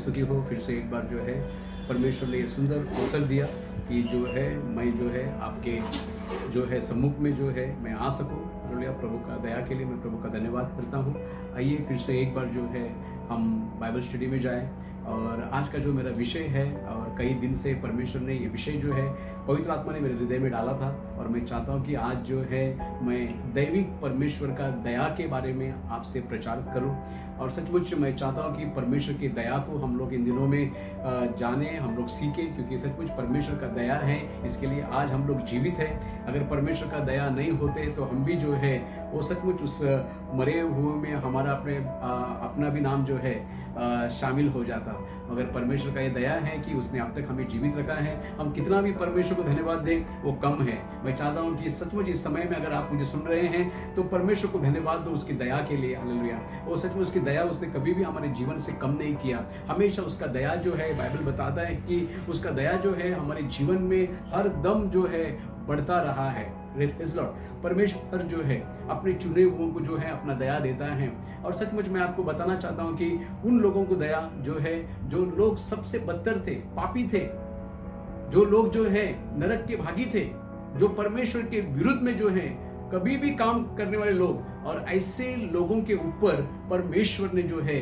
स्तुति हो। फिर से एक बार जो है परमेश्वर ने ये सुंदर अवसर दिया कि जो है मैं जो है आपके जो है सम्मुख में जो है मैं आ सकूं। हालेलुया। प्रभु का दया के लिए मैं प्रभु का धन्यवाद करता हूं। आइए फिर से एक बार जो है हम बाइबल स्टडी में जाएं। और आज का जो मेरा विषय है, और कई दिन से परमेश्वर ने ये विषय जो है पवित्र आत्मा ने मेरे हृदय में डाला था, और मैं चाहता हूं कि आज जो है मैं दैविक परमेश्वर का दया के बारे में आपसे प्रचार करूं। और सचमुच मैं चाहता हूं कि परमेश्वर की दया को हम लोग इन दिनों में जाने, हम लोग सीखें, क्योंकि सचमुच परमेश्वर का दया है, इसके लिए आज हम लोग जीवित हैं। अगर परमेश्वर का दया नहीं होते तो हम भी जो है वो सचमुच उस मरे हुए में हमारा अपना भी नाम जो है शामिल हो जाता। मगर परमेश्वर का ये दया है कि उसने अब तक हमें जीवित रखा है। हम कितना भी परमेश्वर को धन्यवाद दें वो कम है। मैं चाहता हूं कि सचमुच इस समय में अगर आप मुझे सुन रहे हैं तो परमेश्वर को धन्यवाद दो उसकी दया के लिए। हालेलुया। वो सचमुच उसकी दया उसने कभी भी हमारे जीवन से कम नहीं किया। हमेशा उसका दया जो है, बाइबल बताता है कि उसका दया जो है हमारे जीवन में हर दम जो है बढ़ता रहा है। परमेश्वर जो है अपने चुने हुओं को जो है अपना दया देता है। और सचमुच मैं आपको बताना चाहता हूं कि उन लोगों को दया जो है, जो लोग सबसे बदतर थे, पापी थे, जो लोग जो है नरक के भागी थे, जो परमेश्वर के विरुद्ध में जो है कभी भी काम करने वाले लोग, और ऐसे लोगों के ऊपर परमेश्वर ने जो है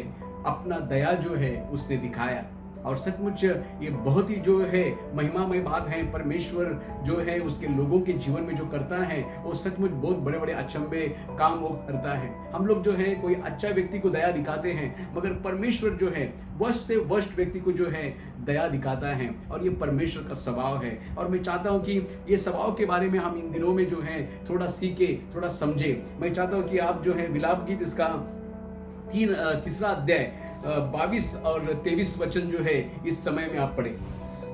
अपना दया जो है उसने दिखाया। और सचमुच ये बहुत ही जो है महिमामय बात है। परमेश्वर जो है उसके लोगों के जीवन में जो करता है वो सचमुच बहुत बड़े बड़े अचंभे काम वो करता है। हम लोग जो है कोई अच्छा व्यक्ति को दया दिखाते हैं, मगर परमेश्वर जो है वर्स्ट से वर्स्ट व्यक्ति को जो है दया दिखाता है, और ये परमेश्वर का स्वभाव है। और मैं चाहता हूं कि ये स्वभाव के बारे में हम इन दिनों में जो है थोड़ा सीखे, थोड़ा समझे। मैं चाहता हूं कि आप जो है विलाप गीत इसका तीसरा अध्याय 22 और 23 वचन जो है इस समय में आप पढ़े।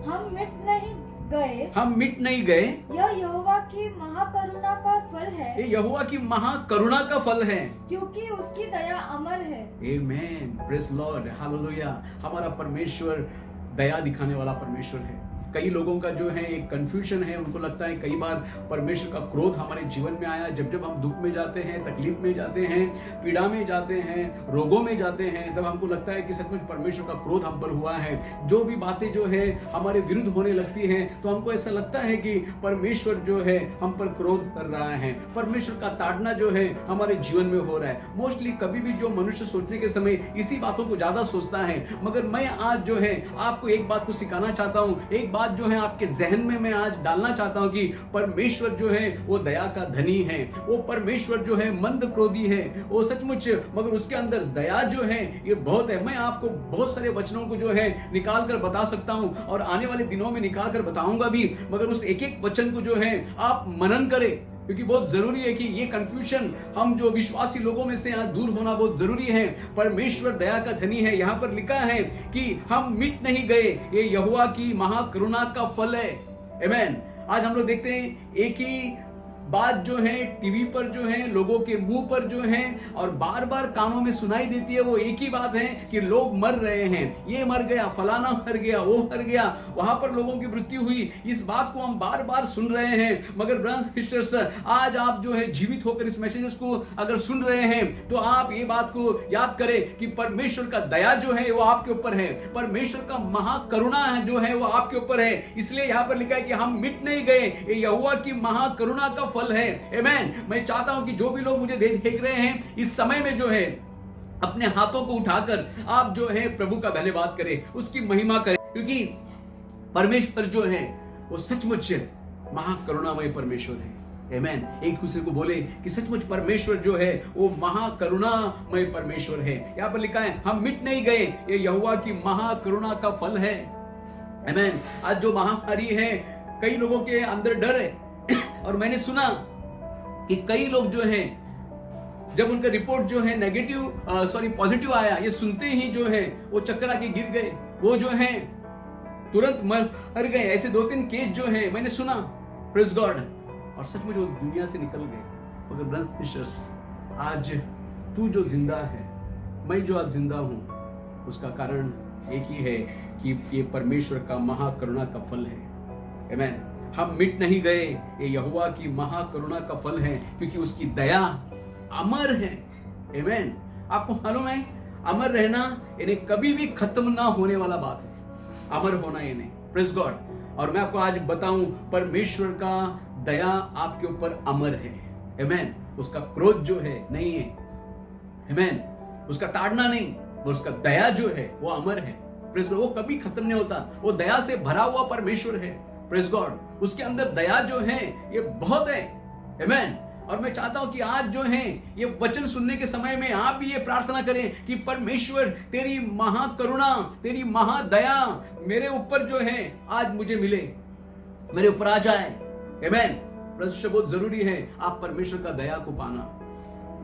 हम मिट नहीं गए, यह यहोवा की महाकरुणा का फल है। ये यहोवा की महाकरुणा का फल है, क्योंकि उसकी दया अमर है। आमेन, प्रेज लॉर्ड, हालेलुया। हमारा परमेश्वर दया दिखाने वाला परमेश्वर है। कई लोगों का जो है एक कंफ्यूजन है, उनको लगता है कई बार परमेश्वर का क्रोध हमारे जीवन में आया। जब हम दुख में जाते हैं, तकलीफ में जाते हैं, पीड़ा में जाते हैं, रोगों में जाते हैं, तब हमको लगता है कि सचमुच परमेश्वर का क्रोध हम पर हुआ है। जो भी बातें जो है हमारे विरुद्ध होने लगती हैं तो हमको ऐसा लगता है कि परमेश्वर जो है हम पर क्रोध कर रहा है, परमेश्वर का ताड़ना जो है हमारे जीवन में हो रहा है। मोस्टली कभी भी जो मनुष्य सोचने के समय इसी बातों को ज्यादा सोचता है। मगर मैं आज जो है आपको एक बात को सिखाना चाहता हूँ, एक बात जो है आपके जहन में मैं आज डालना चाहता हूं कि परमेश्वर जो है वो दया का धनी है। वो परमेश्वर जो है मंद क्रोधी है, वो सचमुच, मगर उसके अंदर दया जो है ये बहुत है। मैं आपको बहुत सारे वचनों को जो है निकाल कर बता सकता हूं, और आने वाले दिनों में निकाल कर बताऊंगा भी, मगर उस एक एक वचन को जो है आप मनन करें, क्योंकि बहुत जरूरी है कि ये कंफ्यूजन हम जो विश्वासी लोगों में से आज दूर होना बहुत जरूरी है। परमेश्वर दया का धनी है। यहाँ पर लिखा है कि हम मिट नहीं गए, ये यहोवा की महाकरुणा का फल है। आमेन। आज हम लोग देखते हैं एक ही बात जो है टीवी पर जो है लोगों के मुंह पर जो है और बार बार कानों में सुनाई देती है, वो एक ही बात है कि लोग मर रहे हैं, ये मर गया, फलाना मर गया, वो मर गया, वहां पर लोगों की मृत्यु हुई। इस बात को हम बार बार सुन रहे हैं। मगर ब्रदर्स सिस्टर्स, आज आप जो है जीवित होकर इस मैसेजेस को अगर सुन रहे हैं तो आप ये बात को याद करें कि परमेश्वर का दया जो है वो आपके ऊपर है, परमेश्वर का महाकरुणा जो है वो आपके ऊपर है। इसलिए यहाँ पर लिखा है कि हम मिट नहीं गए, ये यहोवा की महाकरुणा का फल है। आमेन। मैं चाहता हूं कि जो भी लोग मुझे देख रहे हैं इस समय में जो है अपने हाथों को उठाकर आप जो है प्रभु का धन्यवाद करें, उसकी महिमा करें, क्योंकि परमेश्वर जो है वो सचमुच महाकरुणामय परमेश्वर है। आमेन। एक दूसरे को बोले कि सचमुच परमेश्वर जो है वो महाकरुणामय परमेश्वर है। यहाँ पर लिखा है हम मिट नहीं गए, ये यहोवा की महाकरुणा का फल है। आमेन। आज जो महामारी है, कई लोगों के अंदर डर है, और मैंने सुना कि कई लोग जो हैं जब उनका रिपोर्ट जो है पॉजिटिव आया, ये सुनते ही जो है वो चक्कर आके गिर गए, वो जो है तुरंत मर गए। ऐसे 2-3 केस जो है मैंने सुना, प्रेज गॉड, और सचमुच वो दुनिया से निकल गए। मगर ब्रदर्स, आज तू जो जिंदा है, मैं जो आज जिंदा हूं, उसका कारण एक ही है कि ये परमेश्वर का महाकरुणा का फल है। आमेन। हम मिट नहीं गए, ये यहोवा की महाकरुणा का फल है, क्योंकि उसकी दया अमर है। आमेन। आपको मालूम है अमर रहना इन्हें कभी भी खत्म ना होने वाला बात है, अमर होना इन्हें। Praise God. और मैं आपको आज बताऊं, परमेश्वर का दया आपके ऊपर अमर है। आमेन। उसका क्रोध जो है नहीं है, आमेन, उसका ताड़ना नहीं, उसका दया जो है वो अमर है। Praise God. वो कभी खत्म नहीं होता, वो दया से भरा हुआ परमेश्वर है। Praise God. उसके अंदर दया जो है ये बहुत है, आमेन। और मैं चाहता हूं कि आज जो है ये वचन सुनने के समय में आप भी ये प्रार्थना करें कि परमेश्वर तेरी महाकरुणा, तेरी महादया मेरे ऊपर जो है आज मुझे मिले, मेरे ऊपर आ जाए, आमेन। बहुत जरूरी है आप परमेश्वर का दया को पाना।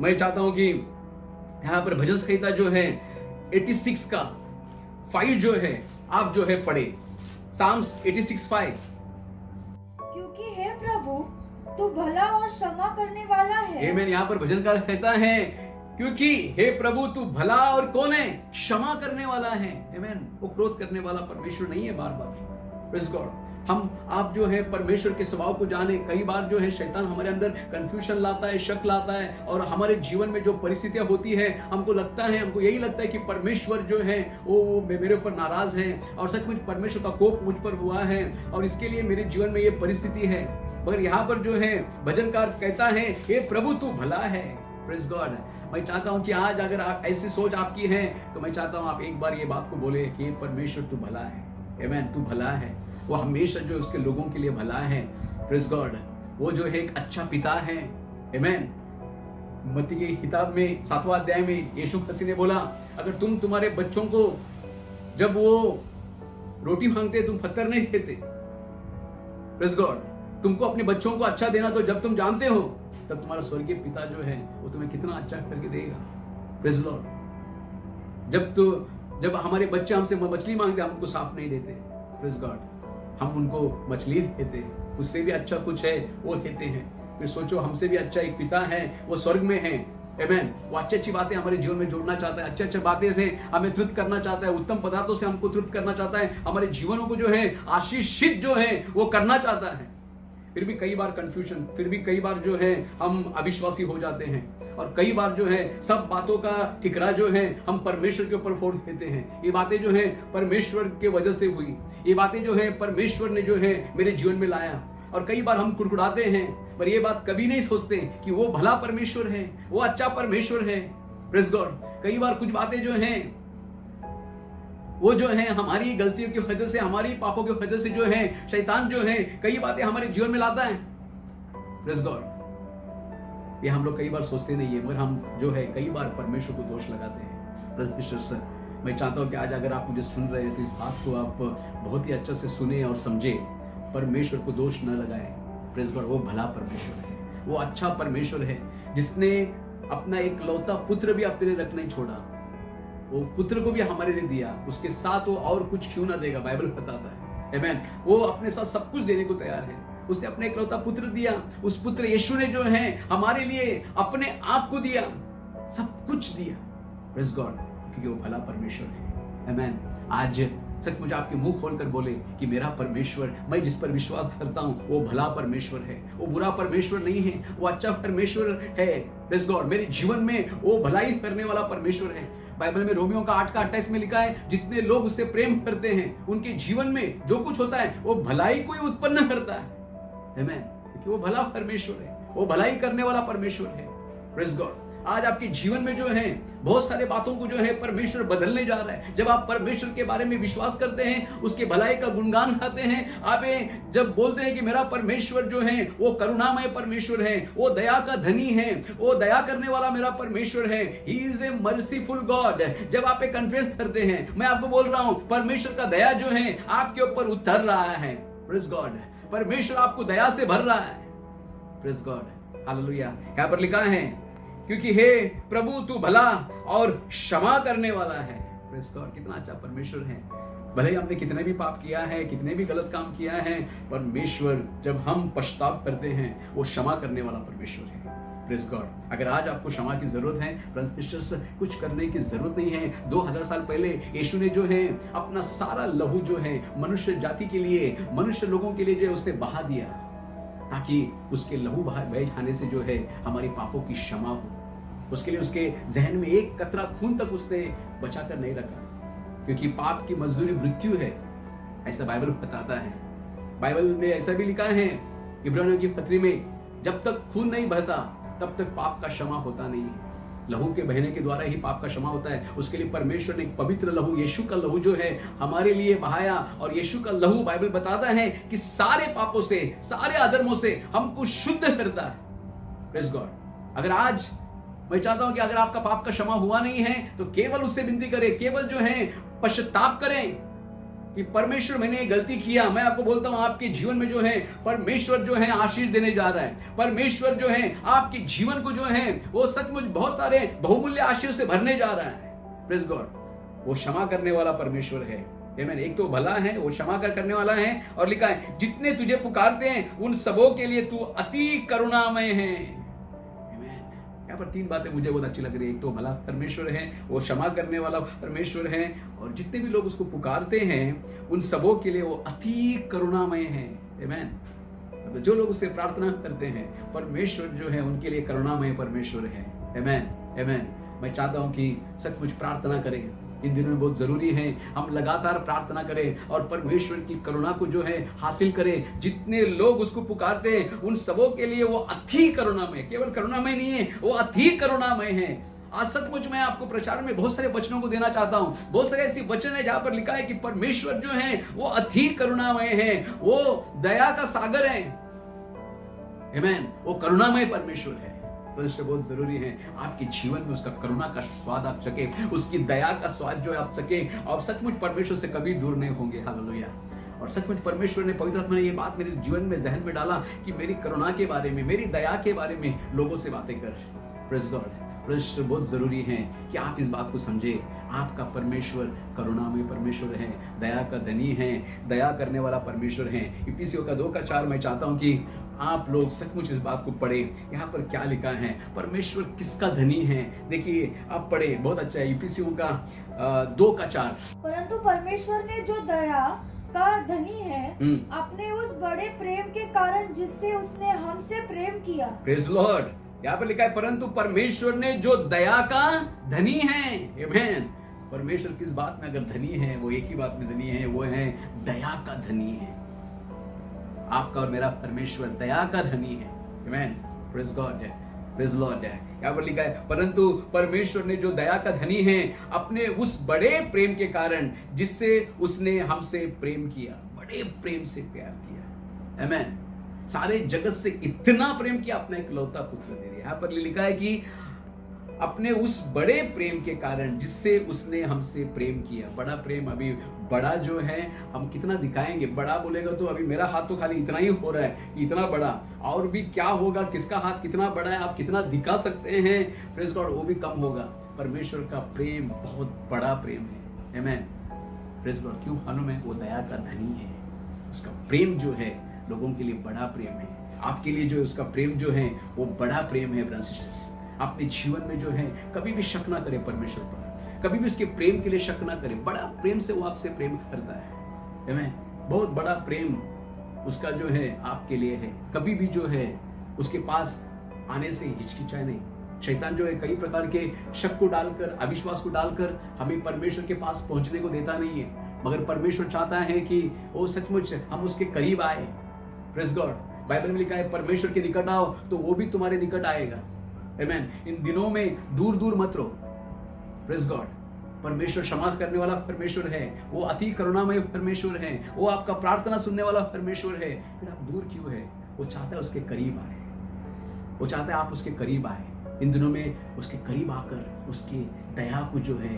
मैं चाहता हूं कि यहां पर भजन संहिता जो है 86 का 5 जो है आप जो है पढ़े, साम्स 86:5। क्योंकि हे प्रभु तू भला और क्षमा करने वाला है। आमीन। यहाँ पर भजनकार कहता है क्योंकि हे प्रभु तू भला और कौन है, क्षमा करने वाला है। आमीन। वो क्रोध करने वाला परमेश्वर नहीं है बार बार। Praise God. हम आप जो है परमेश्वर के स्वभाव को जाने। कई बार जो है शैतान हमारे अंदर कंफ्यूजन लाता है, शक लाता है, और हमारे जीवन में जो परिस्थितियां होती है हमको यही लगता है कि परमेश्वर जो है वो मेरे ऊपर नाराज है, और सचमुच परमेश्वर का कोप मुझ पर हुआ है और इसके लिए मेरे जीवन में ये परिस्थिति है। मगर यहाँ पर जो है भजनकार कहता है हे प्रभु तू भला है। Praise God. मैं चाहता हूं कि आज अगर आप ऐसी सोच आपकी है तो मैं चाहता हूं आप एक बार ये बात को बोले कि परमेश्वर तू भला है। आमीन। तू भला है, वो हमेशा जो उसके लोगों के लिए भला है। Praise God. वो जो है एक अच्छा पिता है। आमीन। मत्ती की किताब में 7वां अध्याय में यीशु मसीह ने बोला अगर तुम तुम्हारे बच्चों को जब वो रोटी मांगते तुम पत्थर नहीं देते। Praise God. तुमको अपने बच्चों को अच्छा देना तो जब तुम जानते हो तब तुम्हारा स्वर्गीय पिता जो है वो तुम्हें कितना अच्छा करके देगा। Praise Lord. जब हमारे बच्चे हमसे मछली मांगते हम उनको सांप नहीं देते। Praise God. हम उनको मछली देते हैं, उससे भी अच्छा कुछ है वो देते हैं। फिर सोचो हमसे भी अच्छा एक पिता है, वो स्वर्ग में है। आमीन। वो अच्छी बातें हमारे जीवन में जोड़ना चाहता है, अच्छे बातें से हमें तृप्त करना चाहता है, उत्तम पदार्थों से हमको तृप्त करना चाहता है, हमारे जीवनों को जो है आशीषित जो है वो करना चाहता है। फिर भी कई बार कंफ्यूजन, फिर भी कई बार जो है हम अविश्वासी हो जाते हैं, और कई बार जो है सब बातों का ठिकरा जो है हम परमेश्वर के ऊपर फोड़ देते हैं। ये बातें जो है परमेश्वर के वजह से हुई, ये बातें जो है परमेश्वर ने जो है मेरे जीवन में लाया। और कई बार हम कुड़कुड़ाते हैं पर ये बात कभी नहीं सोचते कि वो भला परमेश्वर है, वो अच्छा परमेश्वर है। Praise God. कई बार कुछ बातें जो हैं वो जो है हमारी गलतियों की वजह से, हमारी पापों की वजह से जो है शैतान जो है कई बातें हमारे जीवन में लाता है। Praise God. ये हम लोग कई बार सोचते नहीं है, मगर हम जो है कई बार परमेश्वर को दोष लगाते हैं। परमेश्वर सर, मैं चाहता हूं कि आज अगर आप मुझे सुन रहे हैं तो इस बात को आप बहुत ही अच्छे से सुने और समझे। परमेश्वर को दोष न लगाए। Praise God. वो भला परमेश्वर है, वो अच्छा परमेश्वर है, जिसने अपना एक लौता पुत्र भी अपने लिए रख नहीं छोड़ा। वो पुत्र को भी हमारे लिए दिया, उसके साथ वो और कुछ क्यों ना देगा, बाइबल बताता है। आमीन। वो अपने साथ सब कुछ देने को तैयार है। उसने अपने इकलौता पुत्र दिया, उस पुत्र यीशु ने जो है हमारे लिए अपने आप को दिया, सब कुछ दिया। Praise God. क्योंकि वो भला परमेश्वर है। आमीन। आज सचमुच आपके मुंह खोलकर बोले कि मेरा परमेश्वर, मैं जिस पर विश्वास करता हूं वो भला परमेश्वर है, वो बुरा परमेश्वर नहीं है, वो अच्छा परमेश्वर है। Praise God. मेरे जीवन में वो भलाई करने वाला परमेश्वर है। बाइबल में रोमियो का 8:28 में लिखा है जितने लोग उससे प्रेम करते हैं उनके जीवन में जो कुछ होता है वो भलाई को ही उत्पन्न करता है। आमीन। क्योंकि वो भला परमेश्वर है, वो भलाई करने वाला परमेश्वर है। Praise God. आज आपके जीवन में जो है बहुत सारे बातों को जो है परमेश्वर बदलने जा रहा है। जब आप परमेश्वर के बारे में विश्वास करते हैं, उसके भलाई का गुणगान गाते हैं, आप जब बोलते हैं कि मेरा परमेश्वर जो है वो करुणामय परमेश्वर है, वो दया का धनी है, वो दया करने वाला मेरा परमेश्वर है, he is a merciful God. जब आप कन्फेस करते हैं, मैं आपको बोल रहा हूं परमेश्वर का दया जो है आपके ऊपर उतर रहा है। Praise God. परमेश्वर आपको दया से भर रहा है। Praise God. हालेलुया। यहां पर लिखा है क्योंकि हे प्रभु तू भला और क्षमा करने वाला है। Praise God. कितना अच्छा परमेश्वर है। भले ही हमने कितने भी पाप किया है, कितने भी गलत काम किया है, परमेश्वर जब हम पश्चाताप करते हैं वो क्षमा करने वाला परमेश्वर है। Praise God. अगर आज आपको क्षमा की जरूरत है, परमेश्वर से कुछ करने की जरूरत नहीं है। 2000 साल पहले यीशु ने जो है अपना सारा लहू जो है मनुष्य जाति के लिए, मनुष्य लोगों के लिए जो है उसने बहा दिया, ताकि उसके लहू बह जाने से जो है हमारी पापों की क्षमा हो। उसके लिए उसके जहन में एक कतरा खून तक उसने बचा कर नहीं रखा, क्योंकि पाप की मजदूरी मृत्यु है, ऐसा बाइबल बताता है। बाइबल में ऐसा भी लिखा है इब्रानियों की पत्री में, जब तक खून नहीं बहता तब तक पाप का क्षमा होता नहीं है। लहू के बहने के द्वारा ही पाप का क्षमा होता है। उसके लिए परमेश्वर ने एक पवित्र लहू, यीशु का लहू जो है हमारे लिए बहाया, और यीशु का लहू बाइबल बताता है कि सारे पापों से, सारे अधर्मों से हमको शुद्ध करता है। Praise God. अगर आज मैं चाहता हूं कि अगर आपका पाप का क्षमा हुआ नहीं है तो केवल उससे विनती करें, केवल जो है पश्चाताप करें कि परमेश्वर मैंने गलती किया। मैं आपको बोलता हूं आपके जीवन में जो है परमेश्वर जो है आशीष देने जा रहा है। परमेश्वर जो है आपके जीवन को जो है वो सचमुच बहुत सारे बहुमूल्य आशीष से भरने जा रहा है। Praise God. वो क्षमा करने वाला परमेश्वर है। आमीन। एक तो भला है, वो क्षमा करने वाला है, और लिखा है जितने तुझे पुकारते हैं उन सबों के लिए तू अति करुणामय है। यहाँ पर 3 बातें मुझे बहुत अच्छी लग रही है। एक तो भला परमेश्वर है, वो क्षमा करने वाला परमेश्वर है, और जितने भी लोग उसको पुकारते हैं उन सबों के लिए वो अति करुणामय है। आमीन। जो लोग उससे प्रार्थना करते हैं परमेश्वर जो है उनके लिए करुणामय परमेश्वर है। आमीन आमीन। मैं चाहता हूं कि सचमुच प्रार्थना करें। इन दिनों में बहुत जरूरी है हम लगातार प्रार्थना करें और परमेश्वर की करुणा को जो है हासिल करें। जितने लोग उसको पुकारते हैं उन सबों के लिए वो अति करुणामय, केवल करुणामय नहीं है, वो अति करुणामय है। आज सचमुच मैं आपको प्रचार में बहुत सारे वचनों को देना चाहता हूं। बहुत सारे ऐसी वचन है जहां पर लिखा है कि परमेश्वर जो है वो अति करुणामय है, वो दया का सागर है। आमीन। वो करुणामय परमेश्वर है। परमेश्वर बहुत जरूरी है आपके जीवन में उसका करुणा का स्वाद आप सके, उसकी दया का स्वाद जो आप सके, और सचमुच परमेश्वर से कभी दूर नहीं होंगे। हालेलुया। और सचमुच परमेश्वर ने, पवित्र आत्मा ने ये बात मेरे जीवन में, जहन में डाला कि मेरी करुणा के बारे में, मेरी दया के बारे में लोगों से बातें कर। Praise God. परमेश्वर बहुत जरूरी है कि आप इस बात को समझे। आपका परमेश्वर करुणामय परमेश्वर है, दया का धनी है, दया करने वाला परमेश्वर है। इफिसियों का 2:4 मैं चाहता हूं कि आप लोग सचमुच इस बात को पढ़े। यहाँ पर क्या लिखा है, परमेश्वर किसका धनी है। देखिए आप पढ़े, बहुत अच्छा है। इफिसियों का 2:4। परंतु परमेश्वर ने जो दया का धनी है अपने उस बड़े प्रेम के कारण जिससे उसने हमसे प्रेम किया। Praise Lord. यहाँ पर लिखा है परंतु परमेश्वर ने जो दया का धनी है। आमीन। परमेश्वर किस बात में अगर धनी है, वो एक ही बात में धनी है, वो है दया का धनी है। आपका और मेरा परमेश्वर दया का धनी है। आमीन। प्रेज़ गॉड है, प्रेज़ लॉर्ड है। यहाँ पर लिखा है परंतु परमेश्वर ने जो दया का धनी है अपने उस बड़े प्रेम के कारण जिससे उसने हमसे प्रेम किया। बड़े प्रेम से प्यार किया। आमीन। सारे जगत से इतना प्रेम किया, अपना इकलौता पुत्र दे दिया। यहाँ पर लिखा है कि अपने उस बड़े प्रेम के कारण जिससे उसने हमसे प्रेम किया। बड़ा प्रेम, अभी बड़ा जो है हम कितना दिखाएंगे। बड़ा बोलेगा तो अभी मेरा हाथ तो खाली इतना ही हो रहा है, इतना बड़ा, और भी क्या होगा, किसका हाथ कितना बड़ा है, आप कितना दिखा सकते हैं, प्रेज़ गॉड, वो भी कम होगा। परमेश्वर का प्रेम बहुत बड़ा प्रेम है। आमीन। Praise God. क्यों? मालूम है, वो दया का धनी है। उसका प्रेम जो है लोगों के लिए बड़ा प्रेम है। आपके लिए जो है उसका प्रेम जो है वो बड़ा प्रेम है। ब्रदर्स सिस्टर्स, अपने जीवन में जो है कभी भी शक ना करें परमेश्वर पर, कभी भी उसके प्रेम के लिए शक ना करें। बड़ा प्रेम से वो आपसे प्रेम करता है। आमीन। बहुत बड़ा प्रेम उसका जो है आपके लिए है। कभी भी जो है उसके पास आने से हिचकिचाए नहीं। शैतान जो है कई प्रकार के शक को डालकर, अविश्वास को डालकर हमें परमेश्वर के पास पहुंचने को देता नहीं है, मगर परमेश्वर चाहता है कि वो सचमुच हम उसके करीब आए। Praise God. बाइबल में लिखा है परमेश्वर के निकट आओ तो वो भी तुम्हारे निकट आएगा। आमीन। इन दिनों में दूर दूर मत रहो। Praise God. परमेश्वर क्षमा करने वाला परमेश्वर है, वो अति करुणामय परमेश्वर है, वो आपका प्रार्थना सुनने वाला परमेश्वर है। फिर आप दूर क्यों है? वो चाहता है उसके करीब आए, वो चाहता है आप उसके करीब आए। इन दिनों में उसके करीब आकर उसकी दया को जो है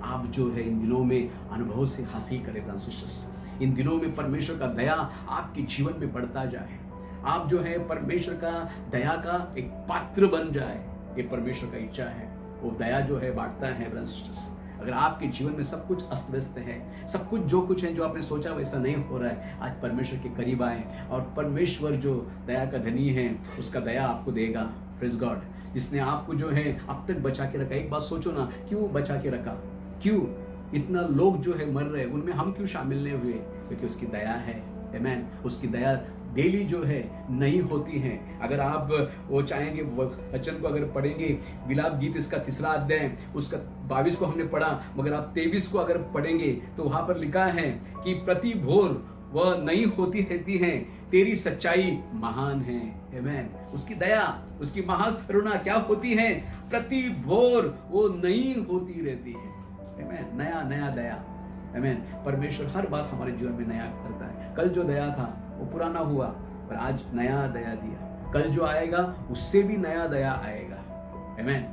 आप जो है इन दिनों में अनुभव से हासिल करें। ब्रदर्स, इन दिनों में परमेश्वर का दया आपके जीवन में बढ़ता जाए। आप जो है परमेश्वर का दया का एक पात्र बन जाए, ये परमेश्वर का इच्छा है। वो दया जो है बांटता है। ब्रदर्स, अगर आपके जीवन में सब कुछ अस्त व्यस्त है, सब कुछ जो कुछ है जो आपने सोचा वैसा नहीं हो रहा है, आज परमेश्वर के करीब आए और परमेश्वर जो दया का धनी है उसका दया आपको देगा। Praise God. जिसने आपको जो है अब तक बचा के रखा। एक बात सोचो ना, क्यों बचा के रखा? क्यों इतना लोग जो है मर रहे, उनमें हम क्यों शामिल नहीं हुए? क्योंकि उसकी दया है। आमीन। उसकी दया डेली जो है नई होती हैं। अगर आप वो चाहेंगे वचन को अगर पढ़ेंगे, विलाप गीत इसका 3 अध्याय उसका 22 को हमने पढ़ा, मगर आप 23 को अगर पढ़ेंगे तो वहां पर लिखा है कि प्रति भोर वह नई होती रहती है, तेरी सच्चाई महान है। आमेन। उसकी दया, उसकी महाकरुणा क्या होती है? प्रति भोर वो नई होती रहती है। आमेन। नया नया दया। आमेन। परमेश्वर हर बात हमारे जीवन में नया करता है। कल जो दया था वो पुराना हुआ, पर आज नया दया दिया। कल जो आएगा उससे भी नया दया आएगा। आमेन।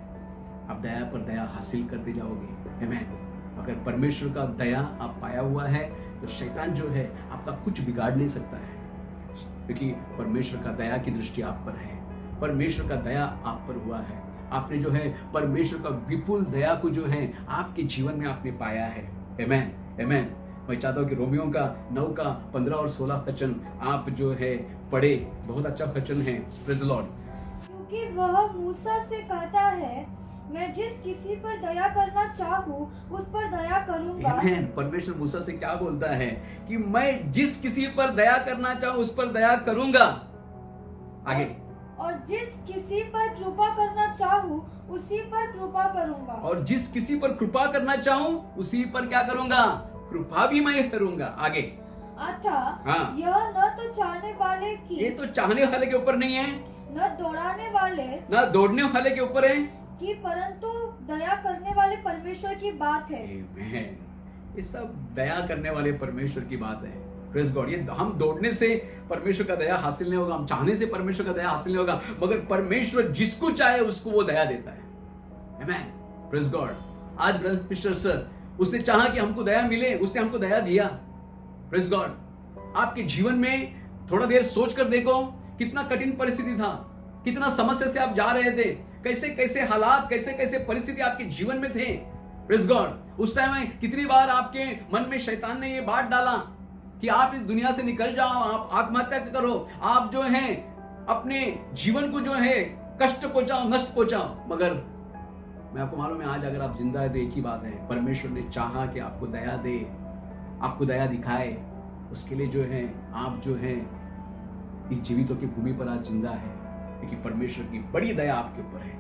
आप दया पर दया हासिल करते जाओगे। आमेन। अगर परमेश्वर का दया आप पाया हुआ है तो शैतान जो है आपका कुछ बिगाड़ नहीं सकता है, क्योंकि परमेश्वर का दया की दृष्टि आप पर है। परमेश्वर का दया आप पर हुआ है। आपने जो है परमेश्वर का विपुल दया को जो है आपके जीवन में आपने पाया है। आमेन। आमेन। मैं चाहता हूँ कि रोमियों का 9 का 15 और 16 वचन आप जो है पढ़े। बहुत अच्छा वचन है। Praise the Lord. क्योंकि वह मूसा से कहता है, मैं जिस किसी पर दया करना चाहूँ उस पर दया करूंगा। आमेन। परमेश्वर मूसा से क्या बोलता है कि मैं जिस किसी पर दया करना चाहूँ उस पर दया करूंगा। आगे, और जिस किसी पर कृपा करना चाहूँ उसी पर कृपा करूंगा। और जिस किसी पर कृपा करना चाहूँ उसी पर क्या करूंगा? कृपा भी मैं करूंगा। आगे, अतः हाँ। यह न तो चाहने वाले की, ये तो चाहने वाले के ऊपर नहीं है, न दौड़ाने वाले ना दौड़ने वाले के ऊपर है कि, परंतु दया करने वाले परमेश्वर की बात है। आमेन। ये सब दया करने वाले परमेश्वर की बात है। Praise God. ये हम दौड़ने से परमेश्वर का दया हासिल नहीं होगा, हम चाहने से परमेश्वर का दया हासिल नहीं होगा, मगर परमेश्वर जिसको चाहे उसको वो दया देता है। आमेन। Praise God. आज ब्रदर मिस्टर सर, उसने चाहा कि हमको दया मिले, उसने हमको दया दिया। Praise God. आपके जीवन में थोड़ा देर सोच कर देखो, कितना कठिन परिस्थिति था, कितना समस्या से आप जा रहे थे, कैसे कैसे हालात, कैसे कैसे परिस्थिति आपके जीवन में थे। Praise God. उस टाइम कितनी बार आपके मन में शैतान ने ये बात डाला कि आप इस दुनिया से निकल जाओ, आप आत्महत्या करो, आप जो है अपने जीवन को जो है कष्ट पहुंचाओ, नष्ट पहुंचाओ। मगर मैं आपको मालूम है, आज अगर आप जिंदा है तो एक ही बात है, परमेश्वर ने चाहा कि आपको दया दे, आपको दया दिखाए। उसके लिए जो है आप जो है इस जीवितों की भूमि पर आज जिंदा है, क्योंकि परमेश्वर की बड़ी दया आपके ऊपर है।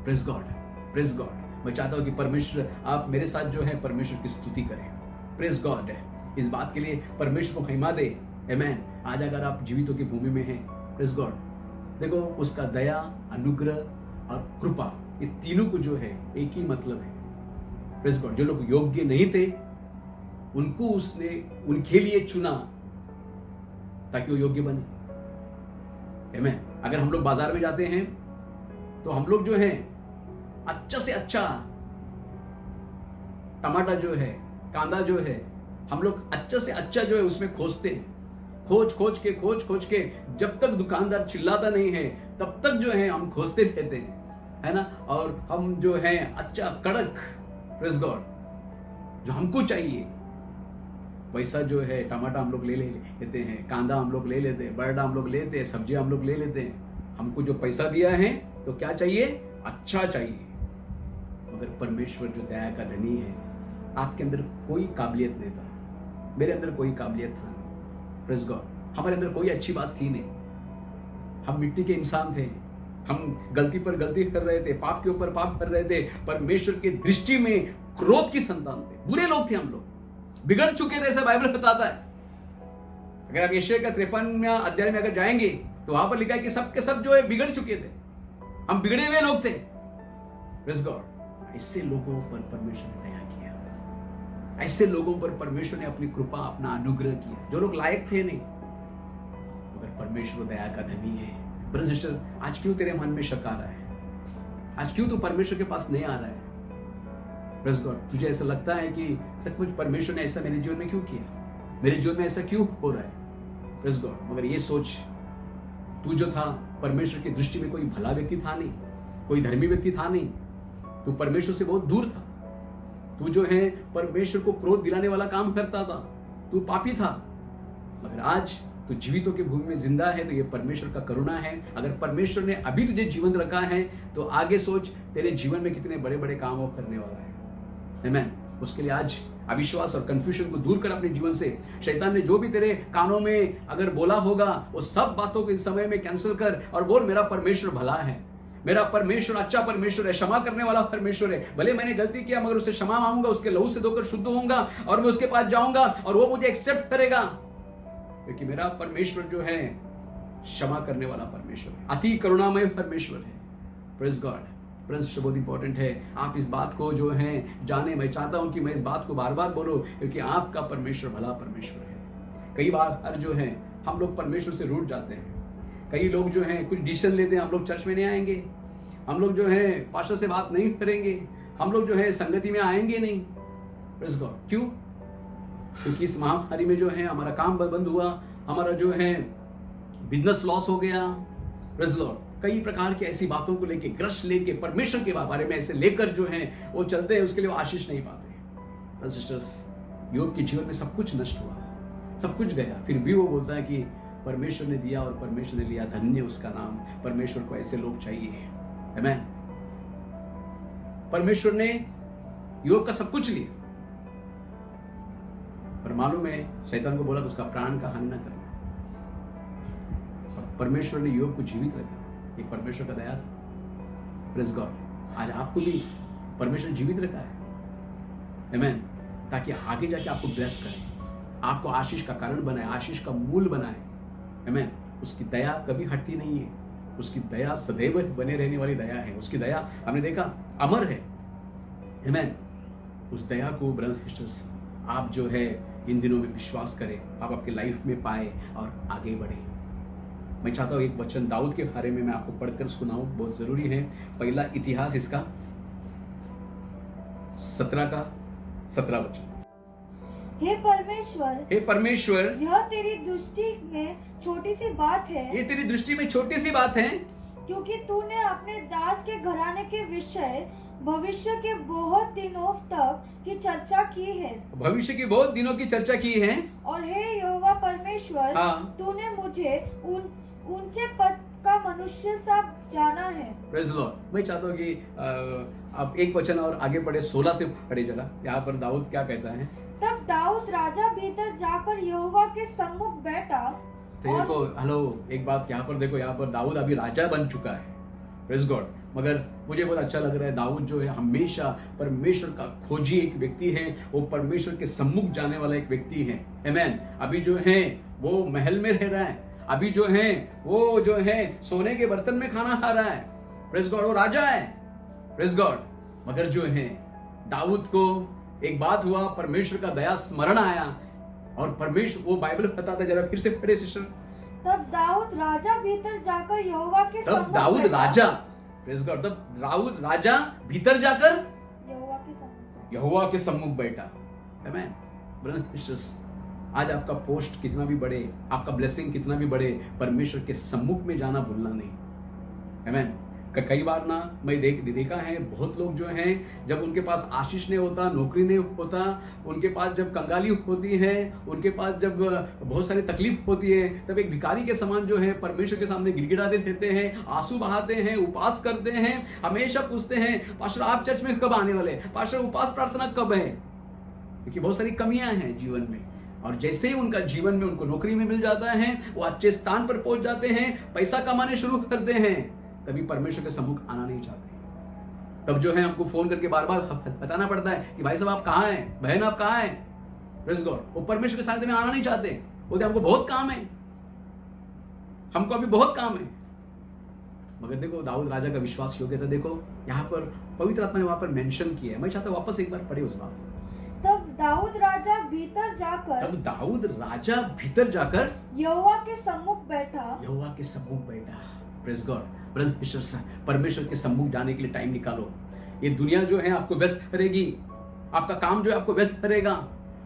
Praise God. Praise God. मैं चाहता हूं कि परमेश्वर, आप मेरे साथ जो है परमेश्वर की स्तुति करें। Praise God. इस बात के लिए परमेश्वर को महिमा दे। आमेन। आज अगर आप जीवितों की भूमि में हैं, प्रेज़ गॉड, देखो उसका दया, अनुग्रह और कृपा, ये तीनों को जो है एक ही मतलब है। Praise God. जो लोग योग्य नहीं थे उनको उसने उनके लिए चुना ताकि वो योग्य बने। आमेन। अगर हम लोग बाजार में जाते हैं तो हम लोग जो है अच्छा से अच्छा टमाटर जो है, कांदा जो है, हम लोग अच्छा से अच्छा जो है उसमें खोजते हैं। खोज खोज के जब तक दुकानदार चिल्लाता नहीं है तब तक जो है हम खोजते रहते हैं, है ना। और हम जो है अच्छा कड़क, प्रेज़ गॉड, जो हमको चाहिए वैसा जो है टमाटर हम लोग ले लेते हैं, कांदा हम लोग ले लेते हैं, बर्डा हम लोग लेते हैं, सब्जी हम लोग ले लेते हैं। हमको जो पैसा दिया है तो क्या चाहिए? अच्छा चाहिए। मगर परमेश्वर जो दया का धनी है, आपके अंदर कोई काबिलियत नहीं था, मेरे अंदर कोई काबिलियत था नहीं। Praise God. हमारे अंदर कोई अच्छी बात थी नहीं, हम मिट्टी के इंसान थे, हम गलती पर गलती कर रहे थे, पाप के ऊपर पाप कर रहे थे, परमेश्वर की दृष्टि में क्रोध की संतान थे, बुरे लोग थे हम लोग, बिगड़ चुके थे, ऐसा बाइबल बताता है। अगर आप यशायाह का 53वें अध्याय में अगर जाएंगे तो वहां पर लिखा है कि सब के सब जो है बिगड़ चुके थे, हम बिगड़े हुए लोग थे। Praise God. ऐसे लोगों पर परमेश्वर ने दया किया, ऐसे लोगों पर परमेश्वर ने अपनी कृपा, अपना अनुग्रह किया, जो लोग लायक थे नहीं, मगर परमेश्वर दया का धनी है। ब्रदर सिस्टर, आज क्यों तेरे मन में शक आ रहा है? आज क्यों तू परमेश्वर के पास नहीं आ रहा है? Praise God. तुझे ऐसा लगता है कि सचमुच परमेश्वर ने ऐसा मेरे जीवन में क्यों किया, मेरे जीवन में ऐसा क्यों हो रहा है? Praise God. मगर ये सोच, तू जो था परमेश्वर की दृष्टि में कोई भला व्यक्ति था नहीं, कोई धर्मी व्यक्ति था नहीं, तू परमेश्वर से बहुत दूर था, तू जो है परमेश्वर को क्रोध दिलाने वाला काम करता था, तू पापी था। मगर आज तू जीवितों की भूमि में जिंदा है तो ये परमेश्वर का करुणा है। अगर परमेश्वर ने अभी तुझे जीवन रखा है तो आगे सोच, तेरे जीवन में कितने बड़े बड़े काम वो करने वाला है। आमेन। उसके लिए आज अविश्वास और कंफ्यूजन को दूर कर अपने जीवन से। शैतान ने जो भी तेरे कानों में अगर बोला होगा वो सब बातों को इस समय में कैंसिल कर और बोल, मेरा परमेश्वर भला है, मेरा परमेश्वर अच्छा परमेश्वर है, क्षमा करने वाला परमेश्वर है। भले मैंने गलती किया मगर उसे क्षमा मांगूंगा, उसके लहू से धोकर शुद्ध होऊंगा और मैं उसके पास जाऊंगा और वो मुझे एक्सेप्ट करेगा, क्योंकि मेरा परमेश्वर जो है क्षमा करने वाला परमेश्वर है, अति करुणामय परमेश्वर है। Praise God. फ्रेंड्स, बहुत इंपॉर्टेंट है आप इस बात को जो है जाने। मैं चाहता हूं कि मैं इस बात को बार बार बोलूं, क्योंकि आपका परमेश्वर भला परमेश्वर है। कई बार जो है हम लोग परमेश्वर से रूठ जाते हैं। कई लोग जो हैं कुछ डिसीजन लेते हैं, हम लोग चर्च में नहीं आएंगे, हम लोग जो है पास्टर से बात नहीं करेंगे, हम लोग जो है संगति में आएंगे नहीं। Praise God. क्यों? क्योंकि इस महामारी में जो है हमारा काम बंद हुआ, हमारा जो है बिजनेस लॉस हो गया। Praise Lord. कई प्रकार की ऐसी बातों को लेके, ग्रस्त लेके, परमेश्वर के बारे में ऐसे लेकर जो है वो चलते हैं, उसके लिए वो आशीष नहीं पाते। सिस्टर्स, योग के जीवन में सब कुछ नष्ट हुआ, सब कुछ गया, फिर भी वो बोलता है कि परमेश्वर ने दिया और परमेश्वर ने लिया, धन्य उसका नाम। परमेश्वर को ऐसे लोग चाहिए। आमीन। परमेश्वर ने योग का सब कुछ लिया, पर मालूम है शैतान को बोला तो उसका प्राण का हानि न करना। परमेश्वर ने योग को जीवित रखा, ये परमेश्वर का दया था। Praise God. आज आपको भी परमेश्वर जीवित रखा है, आमीन, ताकि आगे जाके आपको ब्लेस करे, आपको आशीष का कारण बनाए, आशीष का मूल बनाए। आमीन। उसकी दया कभी हटती नहीं है, उसकी दया सदैव बने रहने वाली दया है। उसकी दया हमने देखा अमर है। आमीन। उस दया को ब्रदर्स सिस्टर्स आप जो है इन दिनों में विश्वास करें, आप आपके लाइफ में पाए और आगे बढ़े। मैं चाहता हूं एक वचन दाऊद के बारे में मैं आपको पढ़कर सुनाऊं, बहुत जरूरी है। पहला इतिहास इसका 17 का 17 वचन। हे परमेश्वर, हे परमेश्वर, यह तेरी दृष्टि में छोटी सी बात है, ये तेरी दृष्टि में छोटी सी बात है, क्योंकि तूने अपने दास के घराने के विषय भविष्य के बहुत दिनों तक की चर्चा की है, भविष्य की बहुत दिनों की चर्चा की है। और हे यहोवा परमेश्वर, तूने मुझे ऊंचे पद का मनुष्य सा जाना है। Praise Lord. मैं चाहता हूँ कि आप एक वचन और आगे पढ़े, 16 से पढ़े जरा। यहाँ पर दाऊद क्या कहता है? तब दाऊद राजा भीतर जाकर यहोवा के सम्मुख बैठा। तो देखो, हेलो, एक बात यहाँ पर देखो, यहाँ पर दाऊद अभी राजा बन चुका है। Praise God. मगर मुझे बहुत अच्छा लग रहा है, दाऊद जो है हमेशा परमेश्वर का खोजी एक व्यक्ति है, वो परमेश्वर के सम्मुख जाने वाला एक व्यक्ति है। आमीन। अभी जो है वो महल में रह रहा है, अभी जो है वो जो है सोने के बर्तन में खाना खा रहा है। Praise God. वो राजा है। Praise God. मगर जो है दाऊद को एक बात हुआ, परमेश्वर का दया स्मरण आया और परमेश्वर, वो बाइबल बताता है, जरा फिर से पढ़े सिस्टर। तब दाऊद राजा भीतर जाकर यहोवा के सम्मुख तब दाऊद राजा, प्रेज गॉड, तब दाऊद राजा भीतर जाकर यहोवा के सम्मुख बैठा। आमीन। ब्रदर्स सिस्टर्स, आज आपका पोस्ट कितना भी बढ़े, आपका ब्लेसिंग कितना भी बढ़े, परमेश्वर के सम्मुख में जाना भूलना नहीं। आमीन। कई बार ना मैं देखा है, बहुत लोग जो हैं जब उनके पास आशीष नहीं होता, नौकरी नहीं होता, उनके पास जब कंगाली होती है, उनके पास जब बहुत सारी तकलीफ होती है, तब एक भिखारी के समान जो है परमेश्वर के सामने गिड़गिड़ाते रहते हैं, आंसू बहाते हैं, उपास करते हैं, हमेशा पूछते हैं, पास्टर आप चर्च में कब आने वाले, पास्टर उपास प्रार्थना कब है, क्योंकि बहुत सारी कमियां हैं जीवन में। और जैसे ही उनका जीवन में उनको नौकरी में मिल जाता है, वो अच्छे स्थान पर पहुंच जाते हैं, पैसा कमाने शुरू करते हैं, तभी परमेश्वर के सम्मुख आना नहीं चाहते। तब जो है हमको फोन करके बार बार बताना पड़ता है कि भाई साहब आप कहाँ हैं, बहन आप कहाँ हैं। Praise God. वो परमेश्वर के सानिध्य में आना नहीं चाहते, बोलते हमको बहुत काम है, हमको अभी बहुत काम है। मगर देखो दाऊद राजा का विश्वास योग्य था। देखो यहाँ पर पवित्र आत्मा ने वहां पर मेंशन किया है, मैं चाहता हूँ वापस एक बार पढ़े उस बात को। तब दाऊद राजा भीतर जाकर यहोवा के सम्मुख बैठा। यहोवा के सम्मुख बैठा। Praise God. ब्रदर, परमेश्वर के सम्मुख जाने के लिए टाइम निकालो। ये दुनिया जो है आपको व्यस्त करेगी, आपका काम जो है आपको व्यस्त करेगा,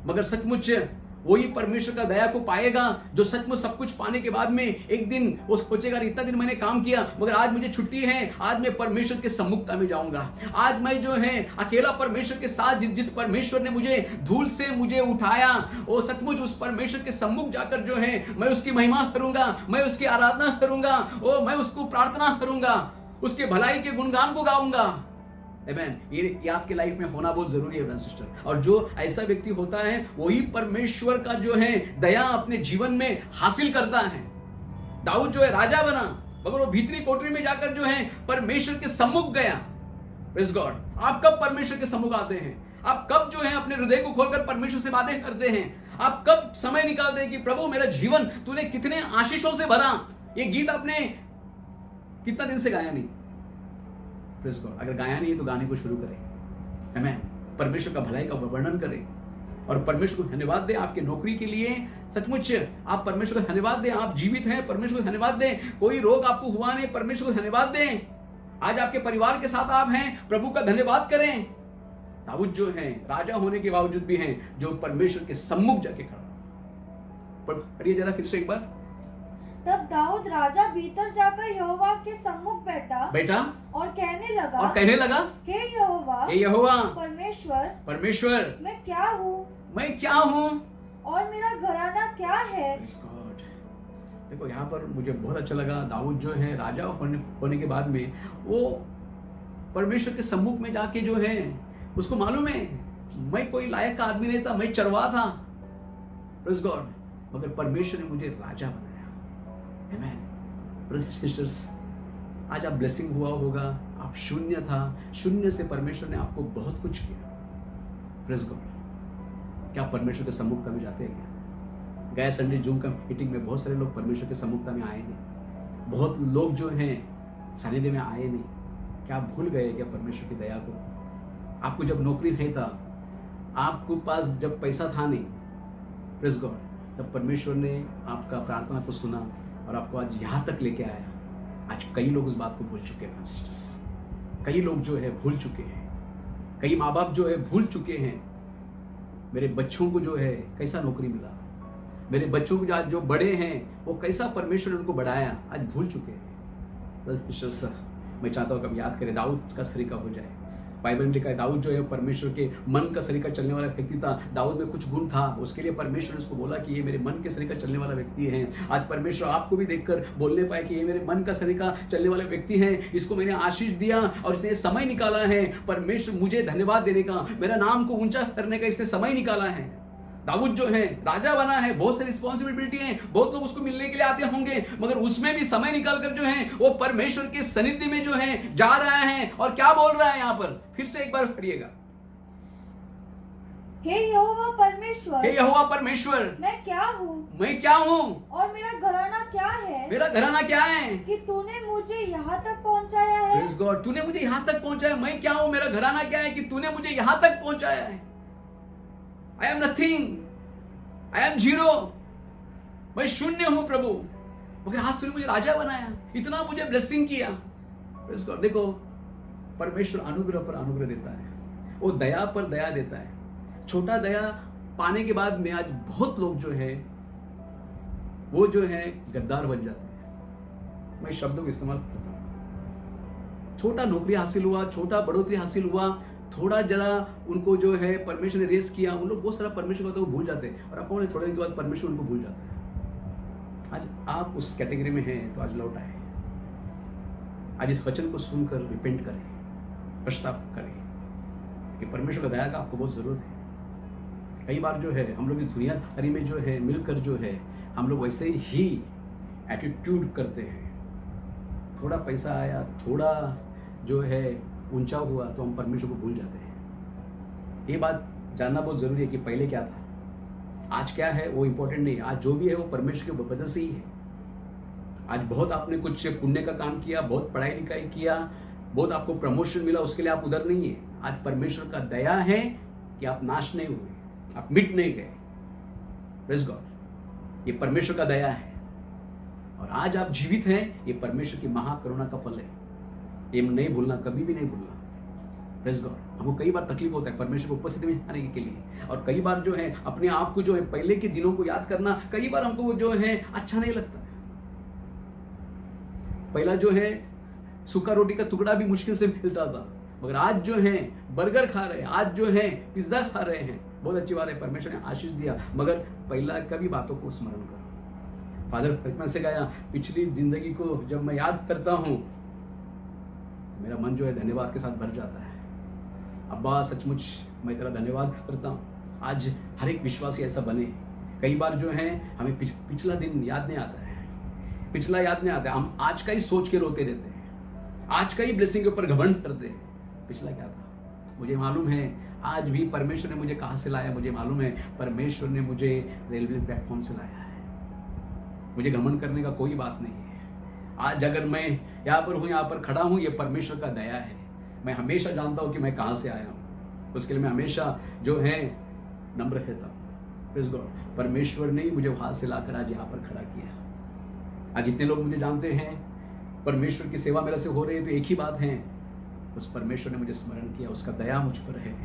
मगर सचमुच वही परमेश्वर का दया को पाएगा जो सचमुच सब कुछ पाने के बाद में एक दिन वो सोचेगा इतना दिन मैंने काम किया, मगर आज मुझे छुट्टी है, आज मैं परमेश्वर के सम्मुखता में जाऊंगा। आज मैं जो है अकेला परमेश्वर के साथ, जिस परमेश्वर ने मुझे धूल से मुझे उठाया, वो सचमुच उस परमेश्वर के सम्मुख जाकर जो है मैं उसकी महिमा करूंगा, मैं उसकी आराधना करूंगा, मैं उसको प्रार्थना करूंगा, उसके भलाई के गुणगान को गाऊंगा। आमेन। ये आपके लाइफ में होना बहुत जरूरी है ब्रदर सिस्टर। और जो ऐसा व्यक्ति होता है वही परमेश्वर का जो है दया अपने जीवन में हासिल करता है। दाऊद जो है राजा बना, मगर वो भीतरी कोठरी में जाकर जो है परमेश्वर के सम्मुख गया। Praise God. आप कब परमेश्वर के सम्मुख आते हैं? आप कब जो है अपने हृदय को खोलकर परमेश्वर से बातें करते हैं? आप कब समय निकालते हैं कि प्रभु मेरा जीवन तूने कितने आशीषों से भरा? ये गीत आपने कितना दिन से गाया नहीं? Praise God. अगर गाया नहीं है तो गाने को शुरू करें। आमेन। परमेश्वर का भलाई का वर्णन करें और परमेश्वर को धन्यवाद दें आपके नौकरी के लिए। सचमुच आप परमेश्वर को धन्यवाद दें। आप जीवित हैं, परमेश्वर को धन्यवाद दें। कोई रोग आपको हुआ नहीं, परमेश्वर को धन्यवाद दें। आज आपके परिवार के साथ आप हैं, प्रभु का धन्यवाद करें। दाऊद जो है राजा होने के बावजूद भी हैं जो परमेश्वर के सम्मुख जाके खड़ा। पढ़िए जरा फिर से एक बार। तब दाऊद राजा भीतर जाकर यहोवा के सम्मुख बैठा और कहने लगा, हे यहोवा परमेश्वर मैं क्या हूँ और मेरा घराना क्या है। देखो यहाँ पर मुझे बहुत अच्छा लगा। दाऊद जो है राजा होने के बाद में वो परमेश्वर के सम्मुख में जाके जो है उसको मालूम है मैं कोई लायक का आदमी नहीं था, मैं चरवा था। Praise God. मगर परमेश्वर ने मुझे राजा बनाया। आमेन। ब्रदर्स सिस्टर्स, आज आप ब्लेसिंग हुआ होगा। आप शून्य था, शून्य से परमेश्वर ने आपको बहुत कुछ किया। Praise God. क्या परमेश्वर के सम्मुखता में जाते हैं क्या? गए संडे जूम का मीटिंग में बहुत सारे लोग परमेश्वर के सम्मुखता में आए नहीं। बहुत लोग जो हैं सानिध्य में आए नहीं। क्या आप भूल गए क्या परमेश्वर की दया को? आपको जब नौकरी नहीं था, आपको पास जब पैसा था नहीं, प्रेज़ गॉड, तब परमेश्वर ने आपका प्रार्थना को सुना और आपको आज यहाँ तक लेके आया। आज कई लोग उस बात को भूल चुके हैं सिस्टर्स। कई लोग जो है भूल चुके हैं। कई माँ बाप जो है भूल चुके हैं मेरे बच्चों को जो है कैसा नौकरी मिला, मेरे बच्चों को आज जो बड़े हैं वो कैसा परमेश्वर ने उनको बढ़ाया, आज भूल चुके हैं। मैं चाहता हूँ कभी याद करें, दाऊद का तरीका हो जाए। बाइबल में लिखा है दाऊद जो है परमेश्वर के मन का सरीका चलने वाला व्यक्ति था। दाऊद में कुछ गुण था, उसके लिए परमेश्वर ने उसको बोला कि ये मेरे मन के सरीका चलने वाला व्यक्ति है। आज परमेश्वर आपको भी देखकर बोलने पाए कि ये मेरे मन का सरीका चलने वाला व्यक्ति है, इसको मैंने आशीष दिया और इसने समय निकाला है परमेश्वर मुझे धन्यवाद देने का, मेरा नाम को ऊंचा करने का इसने समय निकाला है। दाऊद जो है राजा बना है, बहुत सारी रिस्पॉन्सिबिलिटी है, बहुत लोग उसको मिलने के लिए आते होंगे, मगर उसमें भी समय निकाल कर जो है वो परमेश्वर के सानिध्य में जो है जा रहा है। और क्या बोल रहा है यहाँ पर? फिर से एक बार पढ़िएगा। हे यहोवा परमेश्वर मैं क्या हूँ और मेरा घराना क्या है कि तूने मुझे यहाँ तक पहुँचाया है। Praise God. तूने मुझे यहाँ तक पहुँचाया। मैं क्या हूँ, मेरा घराना क्या है कि तूने मुझे यहाँ तक पहुँचाया है। I am nothing, I am zero, मैं शून्य हूं प्रभु, मगर आज तूने मुझे राजा बनाया, इतना मुझे ब्लेसिंग किया। देखो परमेश्वर अनुग्रह पर अनुग्रह देता है, वो दया पर दया देता है। छोटा दया पाने के बाद में आज बहुत लोग जो है वो जो है गद्दार बन जाते हैं। मैं शब्दों का इस्तेमाल करता हूं। छोटा नौकरी हासिल हुआ, छोटा बढ़ोतरी हासिल हुआ, थोड़ा जरा उनको जो है परमेश्वर ने रेस किया, उन लोग बहुत सारा परमेश्वर को भूल जाते हैं और अपने थोड़े दिन के बाद परमेश्वर उनको भूल जाता है। आज आप उस कैटेगरी में हैं तो आज लौट आए। आज इस वचन को सुनकर रिपेंट करें, पश्चाताप करें कि परमेश्वर का दया का आपको बहुत जरूरत है। कई बार जो है हम लोग इस दुनियादारी में जो है मिलकर जो है हम लोग वैसे ही एटीट्यूड करते हैं। थोड़ा पैसा आया, थोड़ा जो है ऊंचा हुआ तो हम परमेश्वर को भूल जाते हैं। ये बात जानना बहुत जरूरी है कि पहले क्या था, आज क्या है वो इंपॉर्टेंट नहीं। आज जो भी है वो परमेश्वर की वजह से ही है। आज बहुत आपने कुछ पुण्य का काम किया, बहुत पढ़ाई लिखाई किया, बहुत आपको प्रमोशन मिला, उसके लिए आप उधर नहीं है। आज परमेश्वर का दया है कि आप नाश नहीं हुए, आप मिट नहीं गए। Praise God. ये परमेश्वर का दया है और आज आप जीवित हैं, ये परमेश्वर की महाकरुणा का फल है। ये नहीं भूलना, कभी भी नहीं भूलना। Praise God. हमको कई बार तकलीफ होता है परमेश्वर को उपस्थिति में आने के लिए, और कई बार जो है अपने आप को जो है पहले के दिनों को याद करना कई बार हमको जो है अच्छा नहीं लगता। पहला जो है सूखा रोटी का टुकड़ा भी मुश्किल से मिलता था, मगर आज जो है बर्गर खा रहे हैं, आज जो है पिज्जा खा रहे हैं। बहुत अच्छी बात है, परमेश्वर ने आशीष दिया, मगर पहला कभी बातों को स्मरण करो। फादर परिक्रमा से गया, पिछली जिंदगी को जब मैं याद करता हूं मेरा मन जो है धन्यवाद के साथ भर जाता है। अब्बा सचमुच मैं तेरा धन्यवाद करता हूँ, आज हर एक विश्वासी ऐसा बने। कई बार जो है हमें पिछला दिन याद नहीं आता है, पिछला याद नहीं आता है, हम आज का ही सोच के रोते रहते हैं, आज का ही ब्लेसिंग के ऊपर घमंड करते हैं। पिछला क्या था? मुझे मालूम है आज भी परमेश्वर ने मुझे कहाँ से लाया, मुझे मालूम है परमेश्वर ने मुझे रेलवे प्लेटफॉर्म से लाया है। मुझे घमंड करने का कोई बात नहीं है। आज अगर मैं यहाँ पर हूँ, यहाँ पर खड़ा हूँ, ये परमेश्वर का दया है। मैं हमेशा जानता हूँ कि मैं कहाँ से आया हूँ, उसके लिए मैं हमेशा जो है नम्र रहता हूँ। प्रेज़ गॉड, परमेश्वर ने मुझे वहां से लाकर आज यहाँ पर खड़ा किया। आज इतने लोग मुझे जानते हैं, परमेश्वर की सेवा मेरे से हो रही है, तो एक ही बात है, उस परमेश्वर ने मुझे स्मरण किया, उसका दया मुझ पर है।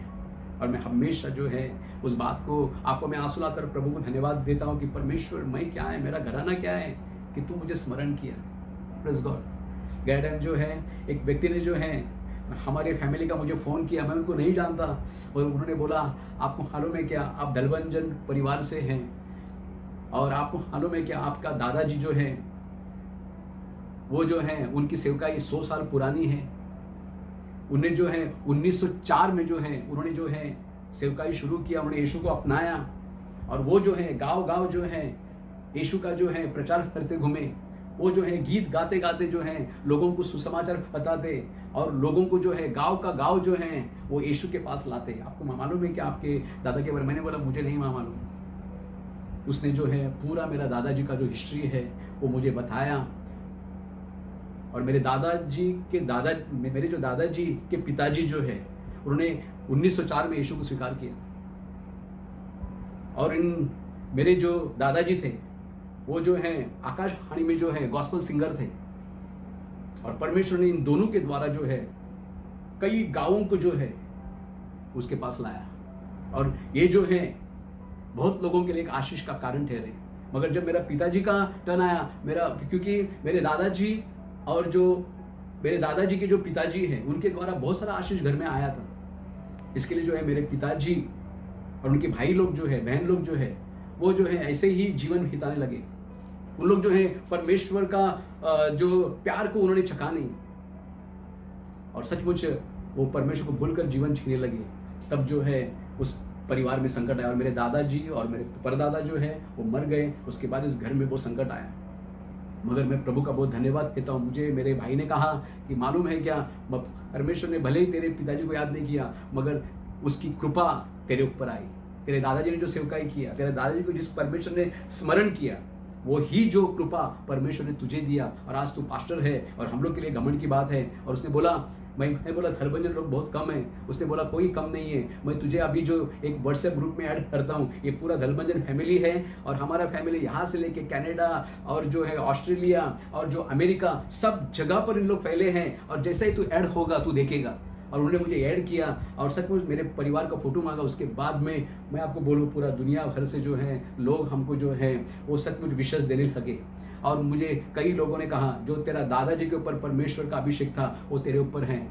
और मैं हमेशा जो है उस बात को आपको मैं आंसू लाकर प्रभु को धन्यवाद देता हूँ कि परमेश्वर मैं क्या है, मेरा घराना क्या है कि तू मुझे स्मरण किया। Praise God. गैडन जो है एक व्यक्ति ने जो है हमारे फैमिली का मुझे फ़ोन किया, मैं उनको नहीं जानता, और उन्होंने बोला आपको मालूम है क्या आप दलबंजन परिवार से हैं, और आपको मालूम है क्या आपका दादाजी जो है वो जो है उनकी सेवकाई 100 साल पुरानी है। उन्हें जो है 1904 में जो है उन्होंने जो है सेवकाई शुरू किया, उन्होंने यीशु को अपनाया, और वो जो है गांव गांव जो है यीशु का जो है प्रचार करते घूमे। वो जो है गीत गाते गाते जो है लोगों को सुसमाचार बताते, और लोगों को जो है गांव का गांव जो है वो यीशु के पास लाते। आपको मालूम है कि आपके दादा के बारे में? मैंने बोला मुझे नहीं मालूम। उसने जो है पूरा मेरा दादाजी का जो हिस्ट्री है वो मुझे बताया, और मेरे जो दादाजी के पिताजी जो है उन्होंने 1904 में यीशु को स्वीकार किया, और मेरे जो दादाजी थे वो जो है आकाशवाणी में जो है गॉस्पेल सिंगर थे, और परमेश्वर ने इन दोनों के द्वारा जो है कई गांवों को जो है उसके पास लाया, और ये जो है बहुत लोगों के लिए एक आशीष का कारण ठहरे। मगर जब मेरा पिताजी का टर्न आया, क्योंकि मेरे दादाजी और जो मेरे दादाजी के जो पिताजी हैं उनके द्वारा बहुत सारा आशीष घर में आया था, इसके लिए जो है मेरे पिताजी और उनके भाई लोग जो है, बहन लोग जो है, वो जो है ऐसे ही जीवन बिताने लगे। उन लोग जो है परमेश्वर का जो प्यार को उन्होंने चखा नहीं, और सचमुच वो परमेश्वर को भूलकर जीवन जीने लगे। तब जो है उस परिवार में संकट आया, और मेरे दादाजी और मेरे परदादा जो है वो मर गए। उसके बाद इस घर में वो संकट आया, मगर मैं प्रभु का बहुत धन्यवाद देता हूँ। मुझे मेरे भाई ने कहा कि मालूम है क्या, परमेश्वर ने भले ही तेरे पिताजी को याद नहीं किया, मगर उसकी कृपा तेरे ऊपर आई। तेरे दादाजी ने जो सेवकाई किया, तेरे दादाजी को जिस परमेश्वर ने स्मरण किया, वो ही जो कृपा परमेश्वर ने तुझे दिया, और आज तू पास्टर है। और हम लोग के लिए घमंड की बात है। और उसने बोला, मैं बोला दलबंजन लोग बहुत कम है। उसने बोला कोई कम नहीं है, मैं तुझे अभी जो एक व्हाट्सएप ग्रुप में ऐड करता हूँ, ये पूरा दलबंजन फैमिली है, और हमारा फैमिली यहाँ से लेके कनाडा और जो है ऑस्ट्रेलिया और जो अमेरिका, सब जगह पर इन लोग फैले हैं। और जैसे ही तू ऐड होगा तू देखेगा। और उन्होंने मुझे ऐड किया, और सचमुच मेरे परिवार का फोटो मांगा। उसके बाद में मैं आपको बोलूँ पूरा दुनिया भर से जो है लोग हमको जो है वो सचमुच विश्वास देने लगे। और मुझे कई लोगों ने कहा जो तेरा दादाजी के ऊपर परमेश्वर का अभिषेक था वो तेरे ऊपर है।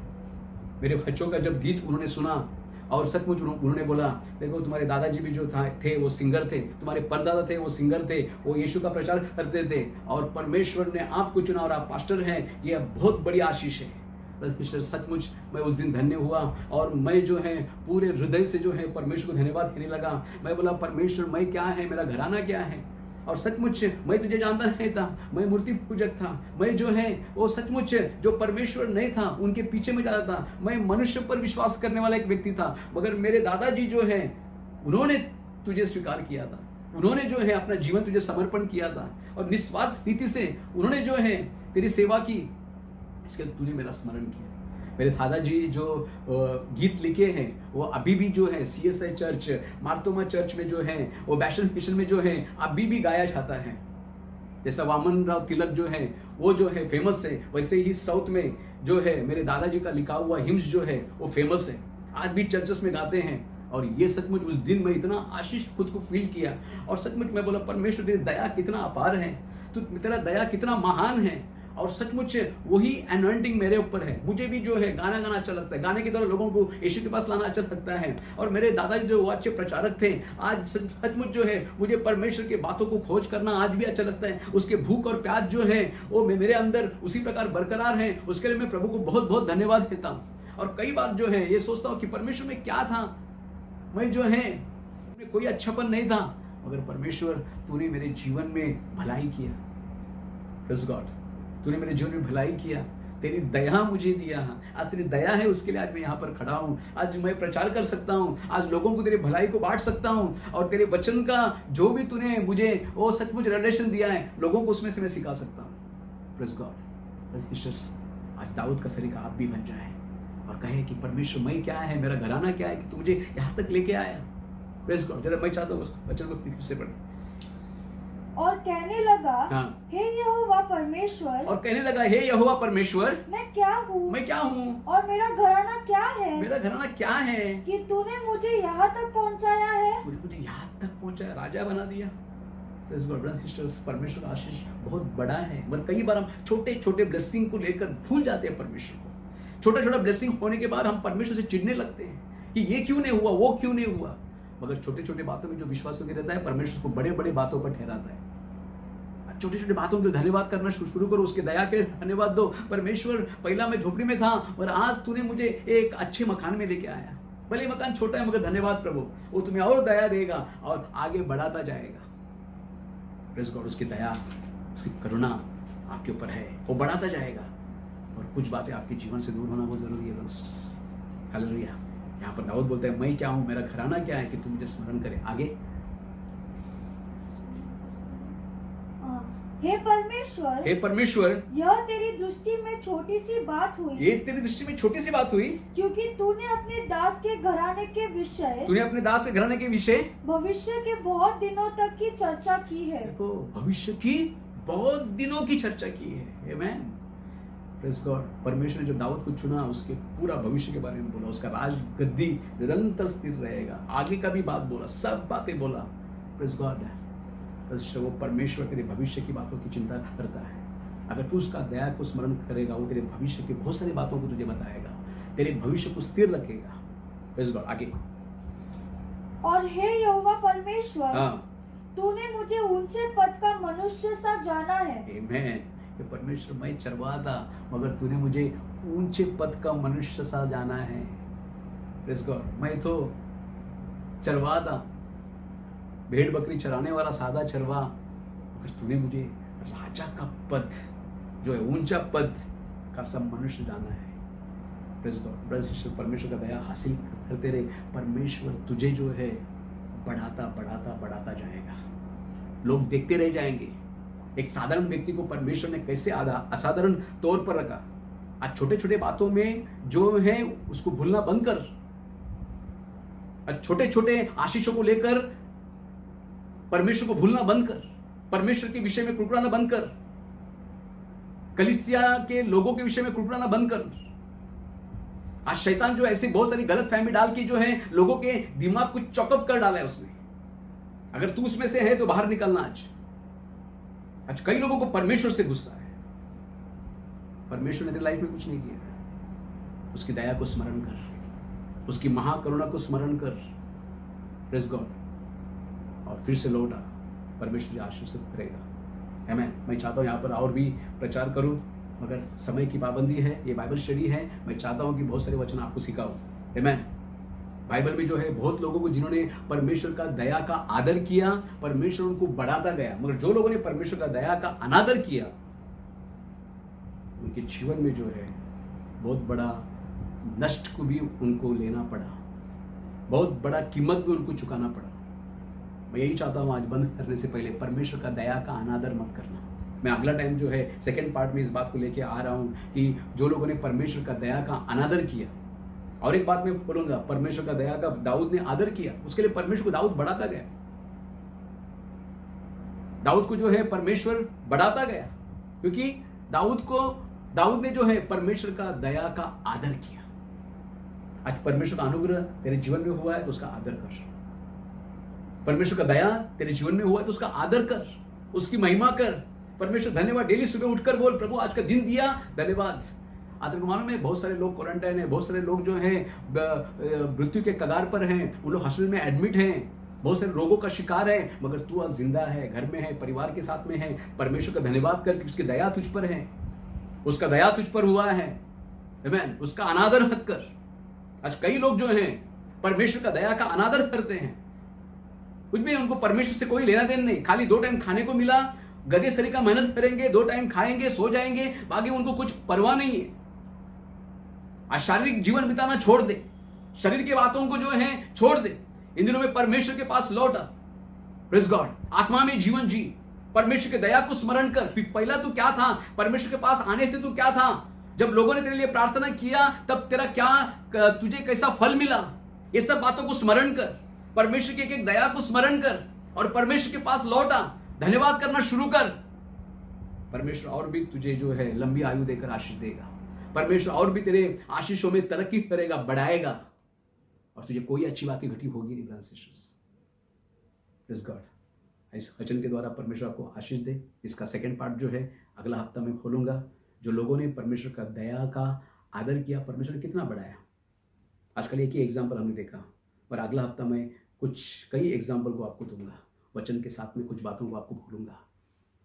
मेरे बच्चों का जब गीत उन्होंने सुना, और सचमुच उन्होंने बोला देखो तुम्हारे दादाजी भी जो थे वो सिंगर थे, तुम्हारे परदादा थे वो सिंगर थे, वो यीशु का प्रचार करते थे, और परमेश्वर ने आपको चुना और आप पास्टर हैं, ये बहुत बड़ी आशीष है। सचमुच मैं उस दिन धन्य हुआ, और मैं जो है पूरे हृदय से जो है परमेश्वर को धन्यवाद देने लगा। मैं बोला परमेश्वर मैं क्या है, मेरा घराना क्या है। और सचमुच मैं तुझे जानता नहीं था, मैं मूर्ति पूजक था, मैं जो है वो सचमुच जो परमेश्वर नहीं था उनके पीछे में जाता था। मैं मनुष्य पर विश्वास करने वाला एक व्यक्ति था, मगर मेरे दादाजी जो है उन्होंने तुझे स्वीकार किया था, उन्होंने जो है अपना जीवन तुझे समर्पण किया था, और निस्वार्थ रीति से उन्होंने जो है तेरी सेवा की, इसके तूने मेरा स्मरण किया। मेरे दादाजी जो गीत लिखे हैं वो अभी भी जो है CSI चर्च, मार्तोमा चर्च में जो है वो बैशन मिशन में जो है अभी भी गाया जाता है। जैसा वामन राव तिलक जो है वो जो है फेमस है, वैसे ही साउथ में जो है मेरे दादाजी का लिखा हुआ हिम्स जो है वो फेमस है, आज भी चर्चेस में गाते हैं। और ये सचमुच उस दिन मैं इतना आशीष खुद को फील किया, और सचमुच मैं बोला परमेश्वर तेरी दया कितना अपार है, तो तेरा दया कितना महान है। और सचमुच वही एनॉइंटिंग मेरे ऊपर है। मुझे भी जो है गाना गाना अच्छा लगता है, गाने की तरह लोगों को यीशु के पास लाना अच्छा लगता है। और मेरे दादाजी जो अच्छे प्रचारक थे, आज सचमुच जो है मुझे परमेश्वर की बातों को खोज करना आज भी अच्छा लगता है। उसके भूख और प्यास जो है वो मेरे अंदर उसी प्रकार बरकरार है। उसके लिए मैं प्रभु को बहुत बहुत धन्यवाद देता हूँ। और कई बार जो है ये सोचता हूं कि परमेश्वर में क्या था, मैं जो है कोई अच्छापन नहीं था, मगर परमेश्वर तूने मेरे जीवन में भलाई किया। प्रेज़ गॉड, तूने मेरे जीवन में भलाई किया, तेरी दया मुझे दिया। आज तेरी दया है, उसके लिए आज मैं यहाँ पर खड़ा हूँ। आज मैं प्रचार कर सकता हूँ, आज लोगों को तेरी भलाई को बांट सकता हूँ, और तेरे वचन का जो भी तूने मुझे वो सचमुच रिलेशन दिया है, लोगों को उसमें से मैं सिखा सकता हूँ। प्रेज़ गॉड, आज दाऊद का तरीका आप भी बन जाए और कहे कि परमेश्वर मैं क्या है, मेरा घराना क्या है कि तू मुझे यहाँ तक लेके आया। प्रेज़ गॉड, जरा मैं चाहता हूँ वचन को फिर से पढ़े। और कहने लगा, हाँ। हे यहोवा परमेश्वर, और कहने लगा, हे यहोवा परमेश्वर, मैं क्या हूँ, मैं क्या हूँ, और मेरा घराना क्या है, मेरा घराना क्या है कि तूने मुझे यहाँ तक पहुँचाया है। तूने मुझे यहाँ तक पहुँचाया, राजा बना दिया। प्रेज़ गॉड, ब्रदर्स सिस्टर्स, परमेश्वर का आशीष बहुत बड़ा है, मगर कई बार हम छोटे छोटे ब्लेसिंग को लेकर भूल जाते हैं परमेश्वर को। छोटा छोटा ब्लेसिंग होने के बाद हम परमेश्वर से चिढ़ने लगते हैं कि ये क्यों नहीं हुआ, वो क्यों नहीं हुआ। मगर छोटे छोटे बातों में जो विश्वास होकर रहता है, परमेश्वर को बड़े बड़े बातों पर ठहराता है। छोटे छोटे बातों के धन्यवाद करना शुरू करो, उसके दया के धन्यवाद दो। परमेश्वर, पहला मैं झोपड़ी में था और आज तूने मुझे एक अच्छे मकान में लेके आया। भले मकान छोटा है मगर धन्यवाद प्रभु, वो तुम्हें और दया देगा और आगे बढ़ाता जाएगा। प्रेज़ गॉड, उसकी दया, उसकी करुणा आपके ऊपर है, वो बढ़ाता जाएगा। और कुछ बातें आपके जीवन से दूर होना बहुत जरूरी है ब्रदर्स सिस्टर्स। हालेलुया। यहाँ पर दाऊद बोलते हैं, मैं क्या हूं, मेरा घराना क्या है कि तुम मुझे स्मरण करे। आगे, हे परमेश्वर, हे परमेश्वर, यह तेरी दृष्टि में छोटी सी बात हुई, ये तेरी दृष्टि में छोटी सी बात हुई, क्योंकि तूने अपने दास के घराने के विषय, तूने अपने दास के घराने के विषय भविष्य के बहुत दिनों तक की चर्चा की है। देखो, भविष्य की बहुत दिनों की चर्चा की है। आमेन। प्रेज़ गॉड, परमेश्वर ने जो दाऊद को चुना, उसके पूरा भविष्य के बारे में बोला, उसका राज गद्दी निरंतर स्थिर रहेगा, आगे का भी बात बोला, सब बातें बोला। प्रेज़ गॉड, वो परमेश्वर तेरे भविष्य की बातों की चिंता करता है। अगर तू उसका दया को स्मरण करेगा, वो तेरे भविष्य की बहुत सारी बातों को तुझे बताएगा, तेरे भविष्य को स्थिर रखेगा। प्रेज़ गॉड, आगे। और हे यहोवा परमेश्वर, हाँ, तूने मुझे ऊंचे पद का मनुष्य सा जाना है। आमेन। ये परमेश्वर, मैं चरवाहा था मगर तूने मुझे ऊंचे पद का मनुष्य सा जाना है। प्रेज़ गॉड, मैं तो चरवाहा था, भेड़ बकरी चराने वाला सादा चरवा, मगर तूने मुझे राजा का पद, जो है ऊंचा पद का सब मनुष्य जाना है। प्रेज़ गॉड, ब्रदर्स सिस्टर्स, परमेश्वर का दया हासिल करते रहे, परमेश्वर तुझे जो है बढ़ाता बढ़ाता बढ़ाता जाएगा। लोग देखते रह जाएंगे एक साधारण व्यक्ति को परमेश्वर ने कैसे असाधारण तौर पर रखा। आज छोटे छोटे बातों में जो है उसको भूलना बंद कर, आज छोटे छोटे आशीषों को लेकर परमेश्वर को भूलना बंद कर, परमेश्वर के विषय में कुड़कुड़ाना बंद कर, कलीसिया के लोगों के विषय में कुड़कुड़ाना बंद कर। आज शैतान जो ऐसे बहुत सारी गलत फहमी डाल के जो है लोगों के दिमाग को चौकअप कर डाला है उसने। अगर तू उसमें से है तो बाहर निकलना। आज कई लोगों को परमेश्वर से गुस्सा है। परमेश्वर ने तेरी लाइफ में कुछ नहीं किया, उसकी दया को स्मरण कर, उसकी महाकरुणा को स्मरण कर। प्रेज़ गॉड, और फिर से लौटा, परमेश्वर तुझे आशीषित करेगा। आमेन। मैं चाहता हूँ यहाँ पर और भी प्रचार करूँ, मगर समय की पाबंदी है, ये बाइबल स्टडी है। मैं चाहता हूँ कि बहुत सारे वचन आपको सिखाऊं। आमेन। बाइबल में जो है बहुत लोगों को जिन्होंने परमेश्वर का दया का आदर किया, परमेश्वर उनको बढ़ाता गया, मगर जो लोगों ने परमेश्वर का दया का अनादर किया, उनके जीवन में जो है बहुत बड़ा नष्ट को भी उनको लेना पड़ा, बहुत बड़ा कीमत भी उनको चुकाना पड़ा। मैं यही चाहता हूँ आज बंद करने से पहले, परमेश्वर का दया का अनादर मत करना। मैं अगला टाइम जो है सेकंड पार्ट में इस बात को लेके आ रहा हूँ कि जो लोगों ने परमेश्वर का दया का अनादर किया, और एक बात मैं बोलूंगा, परमेश्वर का दया का दाऊद ने आदर किया, उसके लिए परमेश्वर को दाऊद बढ़ाता गया। दाऊद को जो है परमेश्वर बढ़ाता गया, क्योंकि दाऊद ने जो है परमेश्वर का दया का आदर किया। आज परमेश्वर का अनुग्रह तेरे जीवन में हुआ है तो उसका आदर कर। परमेश्वर का दया तेरे जीवन में हुआ है तो उसका आदर कर, उसकी महिमा कर। परमेश्वर धन्यवाद, डेली सुबह उठकर बोल, प्रभु आज का दिन दिया, धन्यवाद। आज तक मालूम है बहुत सारे लोग क्वारंटाइन है, बहुत सारे लोग जो हैं मृत्यु के कगार पर हैं, उन लोग हॉस्पिटल में एडमिट हैं, बहुत सारे रोगों का शिकार है, मगर तू आज जिंदा है, घर में है, परिवार के साथ में है। परमेश्वर का धन्यवाद कर, उसकी दया तुझ पर है, उसका दया तुझ पर हुआ है। आमेन। उसका अनादर मत कर। आज कई लोग जो हैं परमेश्वर का दया का अनादर करते हैं, कुछ भी उनको परमेश्वर से कोई लेना देना नहीं। खाली 2 टाइम खाने को मिला, गधे सरी का मेहनत करेंगे, 2 टाइम खाएंगे, सो जाएंगे, बाकी उनको कुछ परवाह नहीं है। आज शारीरिक जीवन बिताना छोड़ दे, शरीर की बातों को जो है छोड़ दे, इन दिनों में परमेश्वर के पास लौट आ। Praise God. आत्मा में जीवन जी, परमेश्वर की दया को स्मरण कर। पहला तू क्या था, परमेश्वर के पास आने से तू क्या था, जब लोगों ने तेरे लिए प्रार्थना किया तब तेरा क्या, तुझे कैसा फल मिला, ये सब बातों को स्मरण कर। परमेश्वर की एक दया को स्मरण कर और परमेश्वर के पास लौटा, धन्यवाद करना शुरू कर। परमेश्वर और भी तुझे जो है लंबी आयु देकर आशीष देगा। परमेश्वर और भी तेरे आशीषों में तरक्की करेगा, बढ़ाएगा, और तुझे कोई अच्छी बातें घटी होगी नहीं। Brothers sisters, praise God. इस वचन के द्वारा परमेश्वर आपको आशीष दे। इसका सेकंड पार्ट जो है अगला हफ्ता में खोलूंगा। जो लोगों ने परमेश्वर का दया का आदर किया, परमेश्वर ने कितना बढ़ाया। आजकल एक ही एग्जाम्पल हमने देखा, पर अगला हफ्ता में कई एग्जाम्पल को आपको दूंगा। वचन के साथ में कुछ बातों को आपको बोलूंगा,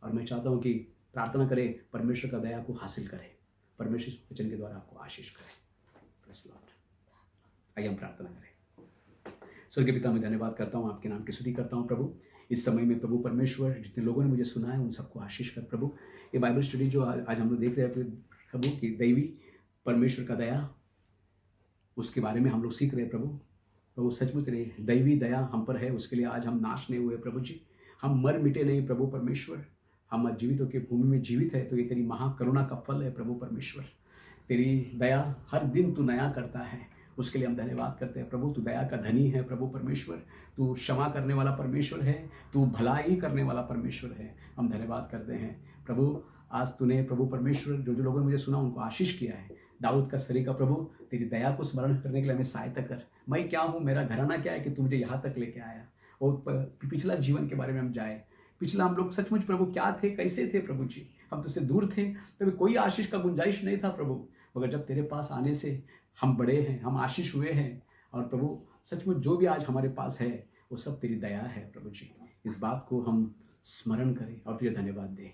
और मैं चाहता हूं कि प्रार्थना करें, परमेश्वर का दया को हासिल करें, परमेश्वर वचन के द्वारा आपको आशीष करें। Praise Lord. आइए हम प्रार्थना करें। स्वर्गीय पिता, मैं धन्यवाद करता हूँ, आपके नाम की स्तुति करता हूँ प्रभु। इस समय में प्रभु परमेश्वर, जितने लोगों ने मुझे सुना है उन सबको आशीष कर प्रभु। ये बाइबल स्टडी जो आज हम लोग देख रहे हैं प्रभु, कि दैवी परमेश्वर का दया, उसके बारे में हम लोग सीख रहे हैं प्रभु। प्रभु सचमुच तेरी दैवी दया हम पर है, उसके लिए आज हम नाश नहीं हुए प्रभु जी। हम मर मिटे नहीं प्रभु परमेश्वर, हम जीवितों की भूमि में जीवित है, तो ये तेरी महाकरुणा का फल है प्रभु परमेश्वर। तेरी दया हर दिन तू नया करता है, उसके लिए हम धन्यवाद करते हैं प्रभु। तू दया का धनी है प्रभु परमेश्वर, तू क्षमा करने वाला परमेश्वर है, तू भलाई करने वाला परमेश्वर है। हम धन्यवाद करते हैं प्रभु। आज तूने प्रभु परमेश्वर जो लोगों ने मुझे सुना उनको आशीष किया है। दाऊद का सरी का प्रभु, तेरी दया को स्मरण करने के लिए हमें सहायता कर। मैं क्या हूँ, मेरा घराना क्या है कि तू मुझे यहाँ तक लेके आया, और पिछला जीवन के बारे में हम जाए। पिछला हम लोग सचमुच प्रभु क्या थे, कैसे थे प्रभु जी, हम तुझसे दूर थे, तभी कोई आशीष का गुंजाइश नहीं था प्रभु। मगर जब तेरे पास आने से हम बड़े हैं, हम आशीष हुए हैं, और प्रभु सचमुच जो भी आज हमारे पास है वो सब तेरी दया है प्रभु जी। इस बात को हम स्मरण करें और तुझे धन्यवाद दें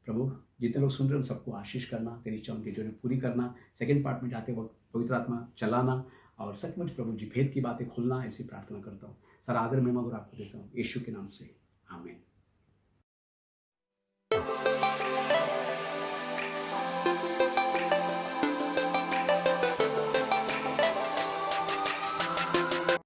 प्रभु। जितने लोग सुन रहे हैं उन सबको आशीष करना, तेरी इच्छा उनके जीवन में पूरी करना। सेकंड पार्ट में जाते वक्त पवित्र आत्मा चलाना, और सचमुच प्रभु जी भेद की बातें खुलना, ऐसी प्रार्थना करता हूँ। सारा आदर महिमा और आपको देता हूँ यीशु के नाम से, आमीन।